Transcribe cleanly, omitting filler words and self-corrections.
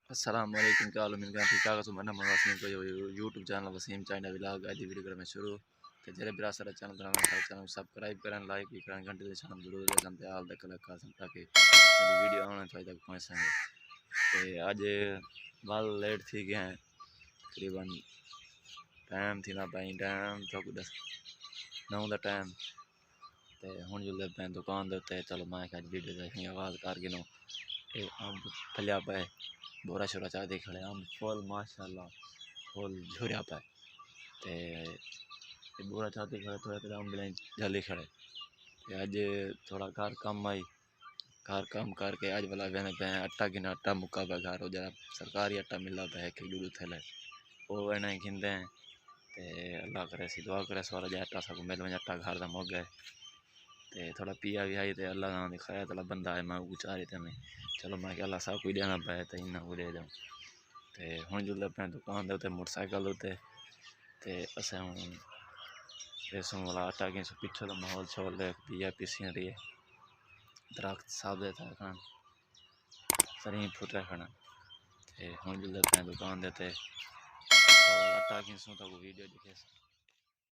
अस्सलाम वालेकुम, क्या हाल है? मिलकर ठीक ठाक सुमन नंबर वसीम को YouTube channel Wasim China vlog आज वीडियो कर मैं शुरू ते जरे बिरा सारा चैनल बनाना है चैनल सब्सक्राइब करन लाइक भी करन घंटे दे शाम जरूर दे संते हाल तक लगा ताकि मेरी वीडियो आने तो तक पहुंच सके। ते आज वाल लेट थी गए हैं तकरीबन टाइम थी ना पाई टाइम तो दस 9 दा टाइम ते हुन जुल्ले मैं दुकान दे उत्ते चलो मैं आज वीडियो देखनी आवाज़ कर गिनो ए अंब फलिया पे बोरा शोरा चाहते खड़े हम फुल माशाल्लाह फुल झुरिया पे ते बोरा चाहते खड़े थोड़े थोड़े अम्बले जल्दी खड़े ते अज थोड़ा घर कम आई घर कम करके अज वाला वेने पे आटा गिना आटा मुक्का पे घर हो जरा सरकारी आटा मिला पे है कि दूध थैले वो वेने गिनते हैं ते अल्लाह करे सी दुआ करे सारा जो आटा सब मिल वने आटा घर दा मुक गए ते थोड़ा पिया भी आई ते अल्लाह ना दिखाया तला बंदा है मैं उचारे ते मैं चलो मैं अल्लाह सब कुछ देना पे ते इन्ना कुछ दे दूँ ते हुण जुल्ले अपने दुकान दे उत्ते मोटरसाइकिल उत्ते ते असें हुण रेसों वाला आटा कि पिछे दा माहौल शोल देख पिया पीसियां रही दरख्त सब दे था सरी फुट रखना ते हुण जुल्ले अपने दुकान दे ते आटा कि वीडियो दिखे